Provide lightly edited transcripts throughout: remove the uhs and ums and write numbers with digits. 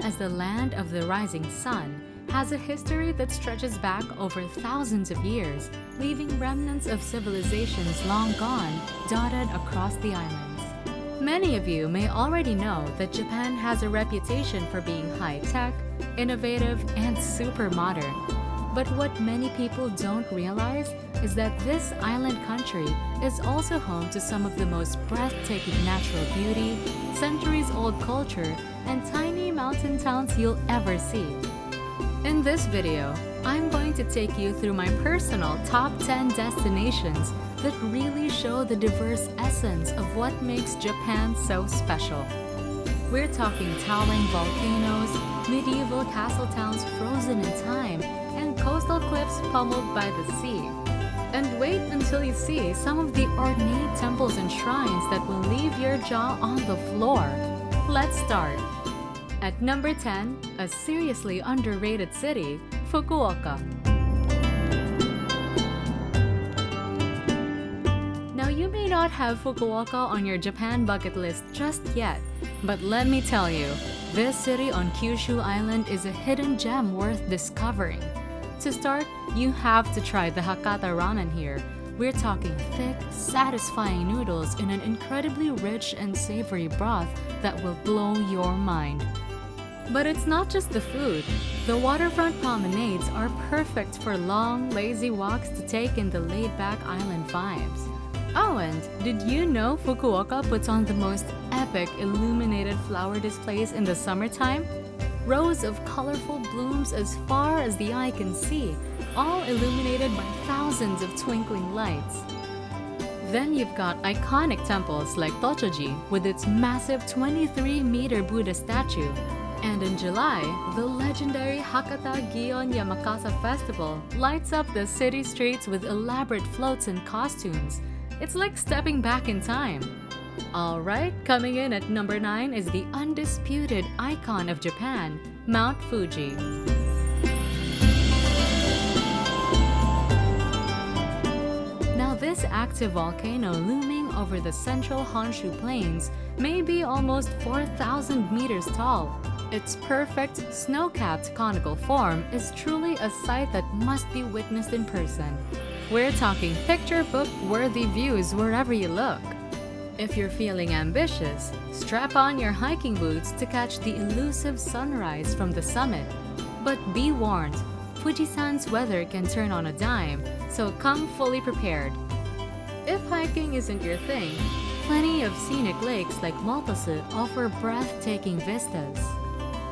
as the land of the rising sun, has a history that stretches back over thousands of years, leaving remnants of civilizations long gone dotted across the islands. Many of you may already know that Japan has a reputation for being high-tech, innovative, and super modern. But what many people don't realize is that this island country is also home to some of the most breathtaking natural beauty, centuries-old culture, and tiny mountain towns you'll ever see. In this video, I'm going to take you through my personal top 10 destinations that really show the diverse essence of what makes Japan so special. We're talking towering volcanoes, medieval castle towns frozen in time, and coastal cliffs pummeled by the sea. And wait until you see some of the ornate temples and shrines that will leave your jaw on the floor. Let's start. At number 10, a seriously underrated city, Fukuoka. Now you may not have Fukuoka on your Japan bucket list just yet, but let me tell you, this city on Kyushu Island is a hidden gem worth discovering. To start, you have to try the Hakata ramen here. We're talking thick, satisfying noodles in an incredibly rich and savory broth that will blow your mind. But it's not just the food. The waterfront promenades are perfect for long, lazy walks to take in the laid-back island vibes. Oh, and did you know Fukuoka puts on the most epic illuminated flower displays in the summertime? Rows of colorful blooms as far as the eye can see, all illuminated by thousands of twinkling lights. Then you've got iconic temples like Tochoji with its massive 23-meter Buddha statue. And in July, the legendary Hakata Gion Yamakasa Festival lights up the city streets with elaborate floats and costumes. It's like stepping back in time. Alright, coming in at number 9 is the undisputed icon of Japan, Mount Fuji. Now this active volcano looming over the central Honshu Plains may be almost 4,000 meters tall. Its perfect, snow-capped conical form is truly a sight that must be witnessed in person. We're talking picture-book-worthy views wherever you look. If you're feeling ambitious, strap on your hiking boots to catch the elusive sunrise from the summit. But be warned, Fujisan's weather can turn on a dime, so come fully prepared. If hiking isn't your thing, plenty of scenic lakes like Multose offer breathtaking vistas.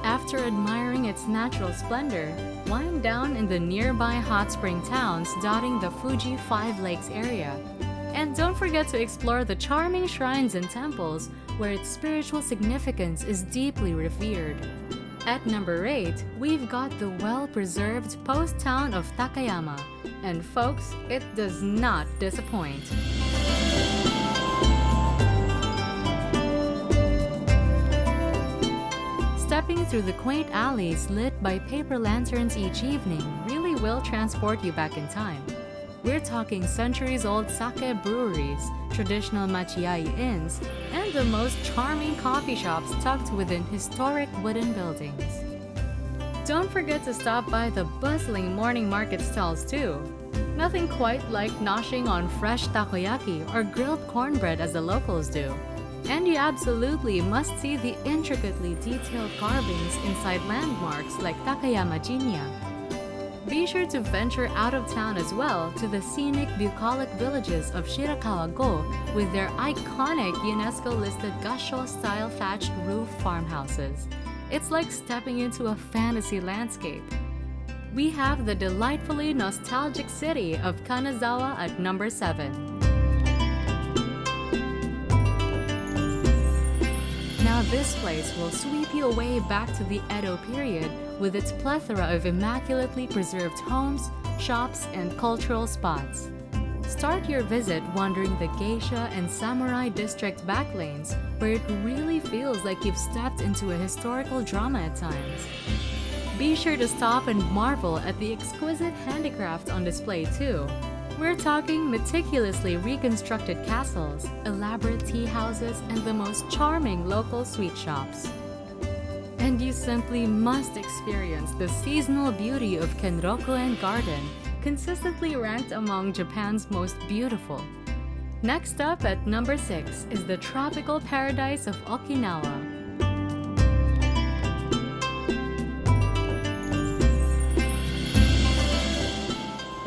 After admiring its natural splendor, wind down in the nearby hot spring towns dotting the Fuji Five Lakes area. And don't forget to explore the charming shrines and temples where its spiritual significance is deeply revered. At number 8, we've got the well-preserved post town of Takayama. And folks, it does not disappoint. Stepping through the quaint alleys lit by paper lanterns each evening really will transport you back in time. We're talking centuries-old sake breweries, traditional machiai inns, and the most charming coffee shops tucked within historic wooden buildings. Don't forget to stop by the bustling morning market stalls too. Nothing quite like noshing on fresh takoyaki or grilled cornbread as the locals do. And you absolutely must see the intricately detailed carvings inside landmarks like Takayama Jinya. Be sure to venture out of town as well to the scenic bucolic villages of Shirakawa-go with their iconic UNESCO-listed gasho-style thatched roof farmhouses. It's like stepping into a fantasy landscape. We have the delightfully nostalgic city of Kanazawa at number 7. Now this place will sweep you away back to the Edo period with its plethora of immaculately preserved homes, shops, and cultural spots. Start your visit wandering the geisha and samurai district backlanes, where it really feels like you've stepped into a historical drama at times. Be sure to stop and marvel at the exquisite handicraft on display too. We're talking meticulously reconstructed castles, elaborate tea houses, and the most charming local sweet shops. And you simply must experience the seasonal beauty of Kenroku-en Garden, consistently ranked among Japan's most beautiful. Next up at number 6 is the tropical paradise of Okinawa.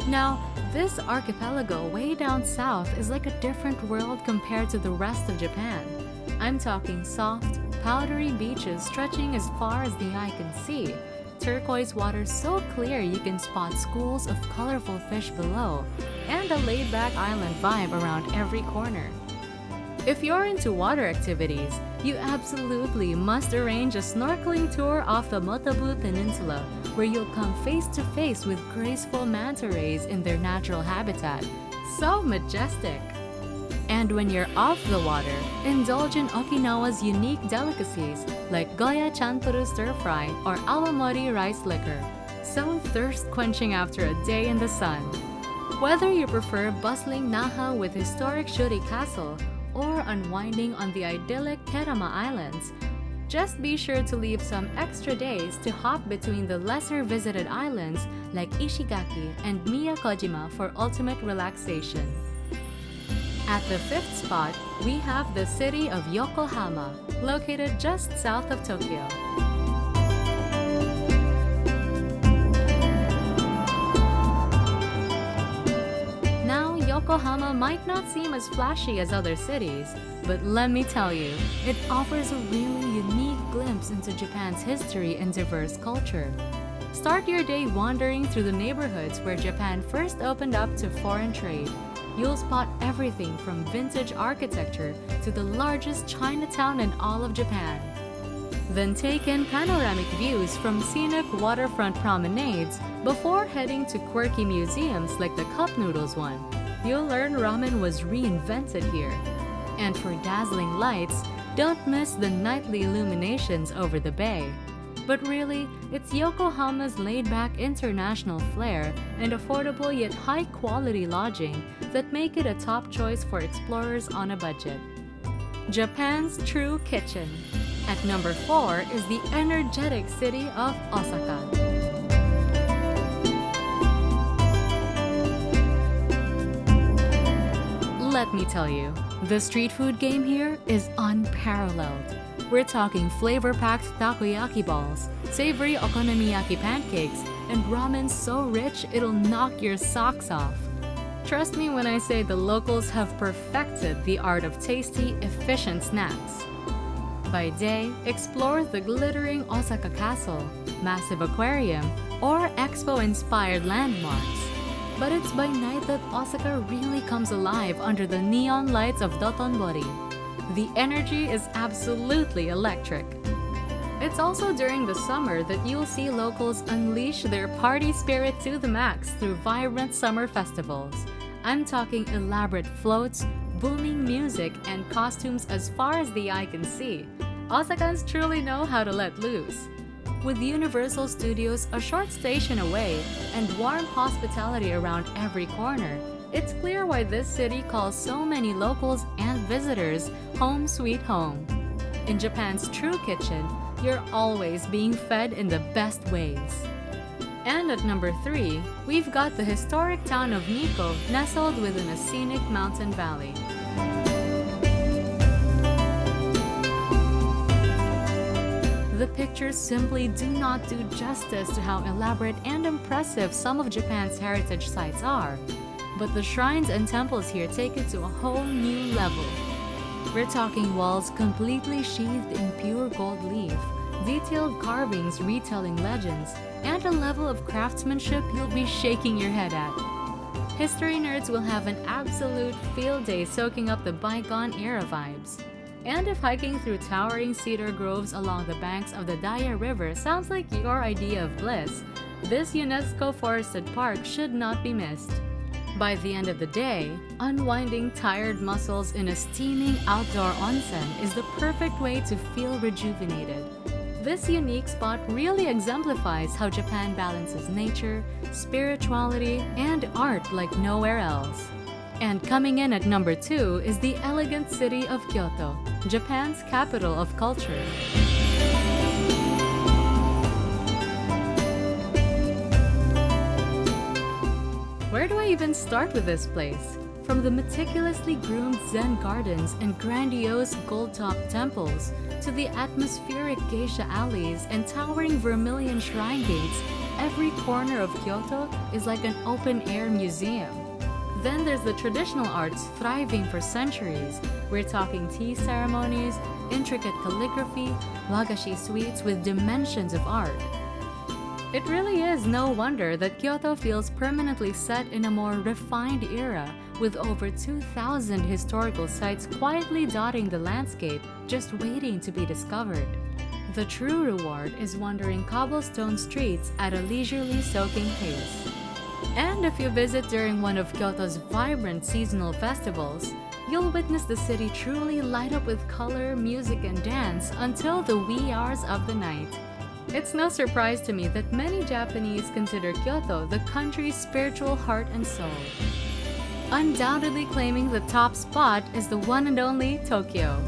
Now, this archipelago way down south is like a different world compared to the rest of Japan. I'm talking soft, powdery beaches stretching as far as the eye can see, turquoise water so clear you can spot schools of colorful fish below, and a laid-back island vibe around every corner. If you're into water activities, you absolutely must arrange a snorkeling tour off the Motabu Peninsula, where you'll come face to face with graceful manta rays in their natural habitat. So majestic! And when you're off the water, indulge in Okinawa's unique delicacies like Goya Chanpuru stir-fry or awamori rice liquor, so thirst-quenching after a day in the sun. Whether you prefer bustling Naha with historic Shuri Castle or unwinding on the idyllic Kerama Islands, just be sure to leave some extra days to hop between the lesser visited islands like Ishigaki and Miyakojima for ultimate relaxation. At the 5th spot, we have the city of Yokohama, located just south of Tokyo. Now, Yokohama might not seem as flashy as other cities, but let me tell you, it offers a really unique glimpse into Japan's history and diverse culture. Start your day wandering through the neighborhoods where Japan first opened up to foreign trade. You'll spot everything from vintage architecture to the largest Chinatown in all of Japan. Then take in panoramic views from scenic waterfront promenades before heading to quirky museums like the Cup Noodles one. You'll learn ramen was reinvented here. And for dazzling lights, don't miss the nightly illuminations over the bay. But really, it's Yokohama's laid-back international flair and affordable yet high-quality lodging that make it a top choice for explorers on a budget. Japan's true kitchen. At number 4 is the energetic city of Osaka. Let me tell you, the street food game here is unparalleled. We're talking flavor-packed takoyaki balls, savory okonomiyaki pancakes, and ramen so rich it'll knock your socks off. Trust me when I say the locals have perfected the art of tasty, efficient snacks. By day, explore the glittering Osaka Castle, massive aquarium, or expo-inspired landmarks. But it's by night that Osaka really comes alive under the neon lights of Dotonbori. The energy is absolutely electric. It's also during the summer that you'll see locals unleash their party spirit to the max through vibrant summer festivals. I'm talking elaborate floats, booming music, and costumes as far as the eye can see. Osakans truly know how to let loose. With Universal Studios a short station away and warm hospitality around every corner, it's clear why this city calls so many locals and visitors home sweet home. In Japan's true kitchen, you're always being fed in the best ways. And at number 3, we've got the historic town of Nikko nestled within a scenic mountain valley. The pictures simply do not do justice to how elaborate and impressive some of Japan's heritage sites are. But the shrines and temples here take it to a whole new level. We're talking walls completely sheathed in pure gold leaf, detailed carvings retelling legends, and a level of craftsmanship you'll be shaking your head at. History nerds will have an absolute field day soaking up the bygone era vibes. And if hiking through towering cedar groves along the banks of the Daya River sounds like your idea of bliss, this UNESCO forested park should not be missed. By the end of the day, unwinding tired muscles in a steaming outdoor onsen is the perfect way to feel rejuvenated. This unique spot really exemplifies how Japan balances nature, spirituality, and art like nowhere else. And coming in at number 2 is the elegant city of Kyoto, Japan's capital of culture. even start with this place? From the meticulously groomed Zen gardens and grandiose gold-topped temples, to the atmospheric geisha alleys and towering vermilion shrine gates, every corner of Kyoto is like an open-air museum. Then there's the traditional arts thriving for centuries. We're talking tea ceremonies, intricate calligraphy, wagashi sweets with dimensions of art. It really is no wonder that Kyoto feels permanently set in a more refined era, with over 2,000 historical sites quietly dotting the landscape, just waiting to be discovered. The true reward is wandering cobblestone streets at a leisurely soaking pace. And if you visit during one of Kyoto's vibrant seasonal festivals, you'll witness the city truly light up with color, music, and dance until the wee hours of the night. It's no surprise to me that many Japanese consider Kyoto the country's spiritual heart and soul. Undoubtedly claiming the top spot is the one and only Tokyo.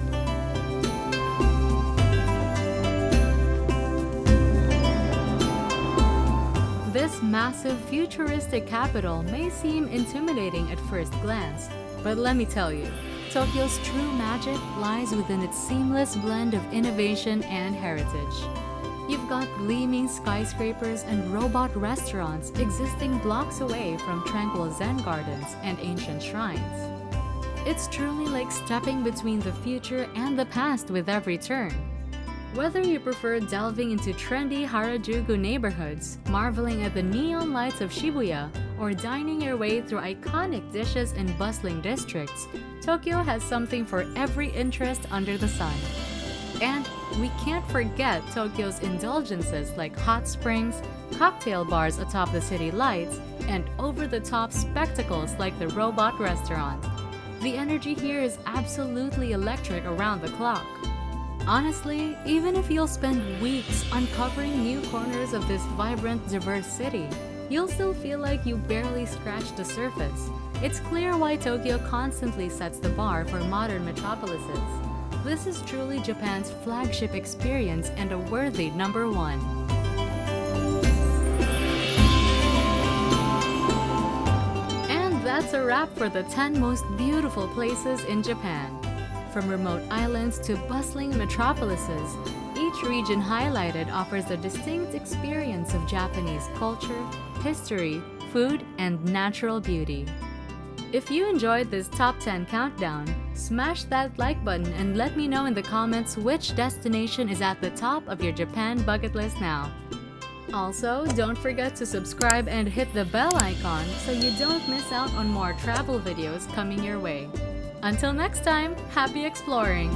This massive futuristic capital may seem intimidating at first glance, but let me tell you, Tokyo's true magic lies within its seamless blend of innovation and heritage. You've got gleaming skyscrapers and robot restaurants existing blocks away from tranquil Zen gardens and ancient shrines. It's truly like stepping between the future and the past with every turn. Whether you prefer delving into trendy Harajuku neighborhoods, marveling at the neon lights of Shibuya, or dining your way through iconic dishes in bustling districts, Tokyo has something for every interest under the sun. And we can't forget Tokyo's indulgences like hot springs, cocktail bars atop the city lights, and over-the-top spectacles like the robot restaurant. The energy here is absolutely electric around the clock. Honestly, even if you'll spend weeks uncovering new corners of this vibrant, diverse city, you'll still feel like you barely scratched the surface. It's clear why Tokyo constantly sets the bar for modern metropolises. This is truly Japan's flagship experience and a worthy number one. And that's a wrap for the 10 most beautiful places in Japan. From remote islands to bustling metropolises, each region highlighted offers a distinct experience of Japanese culture, history, food, and natural beauty. If you enjoyed this top 10 countdown, smash that like button and let me know in the comments which destination is at the top of your Japan bucket list now. Also, don't forget to subscribe and hit the bell icon so you don't miss out on more travel videos coming your way. Until next time, happy exploring!